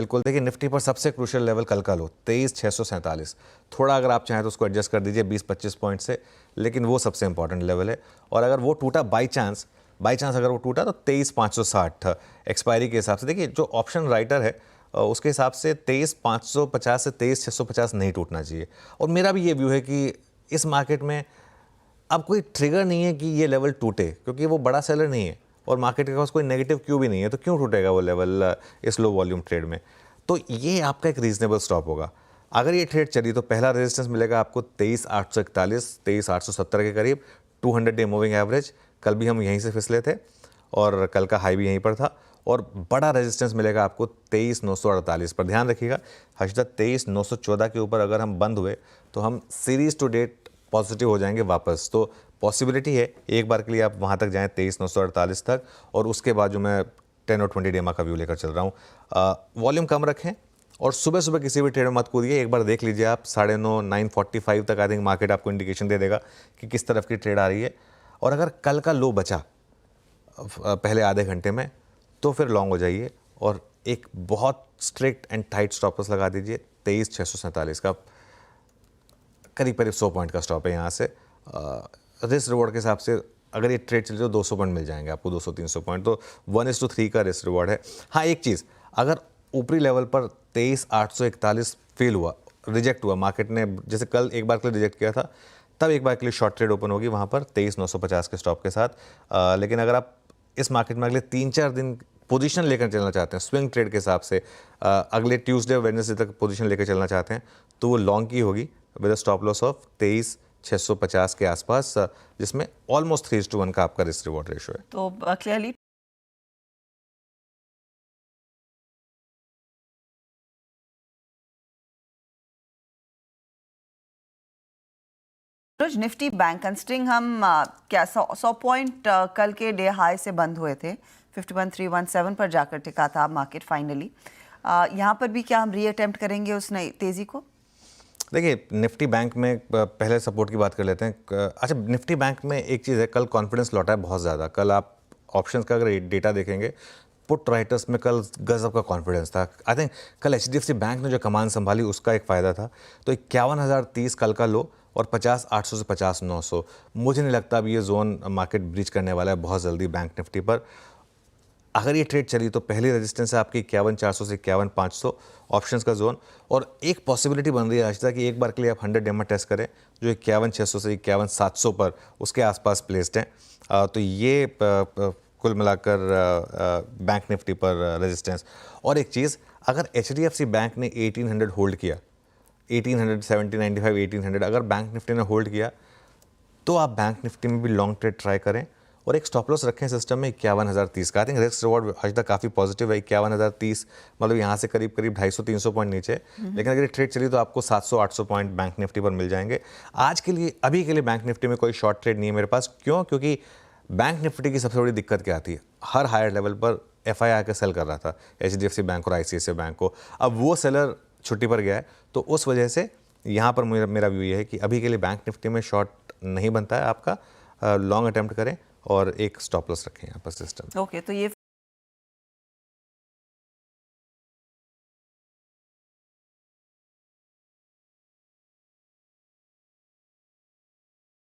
बिल्कुल, देखिए निफ्टी पर सबसे क्रूशियल लेवल कल का लो 23,647। थोड़ा अगर आप चाहें तो उसको एडजस्ट कर दीजिए 20-25 पॉइंट से, लेकिन वो सबसे इंपॉर्टेंट लेवल है। और अगर वो टूटा बाई चांस अगर वो टूटा तो 23,560 एक्सपायरी के हिसाब से। देखिए जो ऑप्शन राइटर है उसके हिसाब से 23,550 से 23,650 नहीं टूटना चाहिए। और मेरा भी ये व्यू है कि इस मार्केट में अब कोई ट्रिगर नहीं है कि ये लेवल टूटे, क्योंकि वो बड़ा सेलर नहीं है और मार्केट के पास कोई नेगेटिव क्यू भी नहीं है, तो क्यों टूटेगा वो लेवल इस लो वॉल्यूम ट्रेड में। तो ये आपका एक रीजनेबल स्टॉप होगा। अगर ये ट्रेड चली तो पहला रेजिस्टेंस मिलेगा आपको 23,841, 23,870 के करीब, 200 डे मूविंग एवरेज। कल भी हम यहीं से फिसले थे और कल का हाई भी यहीं पर था। और बड़ा रेजिस्टेंस मिलेगा आपको 23,948 पर। ध्यान रखिएगा हर्षदा, 23,914 के ऊपर अगर हम बंद हुए तो हम सीरीज टू डेट पॉजिटिव हो जाएंगे वापस। तो पॉसिबिलिटी है एक बार के लिए आप वहाँ तक जाएं 23,948 तक, और उसके बाद जो मैं 10 और 20 डेमा का व्यू लेकर चल रहा हूँ। वॉल्यूम कम रखें और सुबह सुबह किसी भी ट्रेड में मत कूदिए। एक बार देख लीजिए आप 9:30 9:45 तक आई थिंक मार्केट आपको इंडिकेशन दे देगा कि किस तरफ की ट्रेड आ रही है। और अगर कल का लो बचा पहले आधे घंटे में तो फिर लॉन्ग हो जाइए और एक बहुत strict and tight stop loss लगा दीजिए 23,647 का। करीब करीब 100 पॉइंट का स्टॉप है यहाँ से। रिस्क रिवॉर्ड के हिसाब से अगर ये ट्रेड चले तो 200 पॉइंट मिल जाएंगे आपको, 200-300 पॉइंट। तो 1:3 का रिस्क रिवॉर्ड है। हाँ एक चीज़, अगर ऊपरी लेवल पर 23,841 फेल हुआ, रिजेक्ट हुआ मार्केट ने, जैसे कल एक बार के लिए रिजेक्ट किया था, तब एक बार के लिए शॉर्ट ट्रेड ओपन होगी वहाँ पर 23,950 के स्टॉप के साथ। लेकिन अगर आप इस मार्केट में अगले 3-4 दिन पोजीशन लेकर चलना चाहते हैं स्विंग ट्रेड के हिसाब से, अगले ट्यूसडे वेडनेसडे तक पोजीशन लेकर चलना चाहते हैं, तो वो लॉन्ग की होगी विद स्टॉप लॉस ऑफ 23,650 के आसपास, जिसमें ऑलमोस्ट 3:1 का आपका रिस्क रिवॉर्ड रेशियो है। तो क्लियरली निफ्टी बैंक कंसिडरिंग हम क्या 100 पॉइंट कल के डे हाई से बंद हुए थे, 51,317 पर जाकर टिका था मार्केट फाइनली। यहाँ पर भी क्या हम री अटेम्प्ट करेंगे उस नई तेज़ी को? देखिए निफ्टी बैंक में पहले सपोर्ट की बात कर लेते हैं। अच्छा, निफ्टी बैंक में एक चीज़ है, कल कॉन्फिडेंस लौटा है बहुत ज़्यादा। कल आप ऑप्शंस का अगर डेटा देखेंगे, पुट राइटर्स में कल गजब का कॉन्फिडेंस था। आई थिंक कल HDFC बैंक ने जो कमान संभाली उसका एक फ़ायदा था। तो 51,030 कल का लो और 50,800 से 50,900, मुझे नहीं लगता अब ये जोन मार्केट ब्रीच करने वाला है बहुत जल्दी बैंक निफ्टी पर। अगर ये ट्रेड चली तो पहली रेजिस्टेंस है आपकी 51,400 से 51,500 ऑप्शंस का जोन। और एक पॉसिबिलिटी बन रही है आशिता कि एक बार के लिए आप 100 डेमा टेस्ट करें जो 51,600 से 51,700 पर उसके आसपास प्लेस्ड हैं। तो ये कुल मिलाकर बैंक निफ्टी पर रेजिस्टेंस। और एक चीज़, अगर HDFC बैंक ने 1800 होल्ड किया, 1800, 1795, 1800 अगर बैंक निफ्टी ने होल्ड किया, तो आप बैंक निफ्टी में भी लॉन्ग ट्रेड ट्राई करें और एक स्टॉप लॉस रखें सिस्टम में 51,030 का। आई थिंक रिस्क रिवॉर्ड आज तक काफ़ी पॉजिटिव है। 51,030 मतलब यहाँ से करीब करीब 250-300 पॉइंट नीचे, लेकिन अगर ये ट्रेड चली तो आपको 700-800 पॉइंट बैंक निफ्टी पर मिल जाएंगे। आज के लिए, अभी के लिए बैंक निफ्टी में कोई शॉर्ट ट्रेड नहीं है मेरे पास। क्यों? क्योंकि बैंक निफ्टी की सबसे बड़ी दिक्कत क्या आती है, हर हायर लेवल पर FI आकर सेल कर रहा था HDFC बैंक और ICICI बैंक को। अब वो सेलर छुट्टी पर गया है, तो उस वजह से यहाँ पर मेरा व्यू ये है कि अभी के लिए बैंक निफ्टी में शॉर्ट नहीं बनता है आपका। लॉन्ग अटेम्प्ट करें और एक स्टॉप लॉस रखें यहाँ पर सिस्टम। ओके, तो ये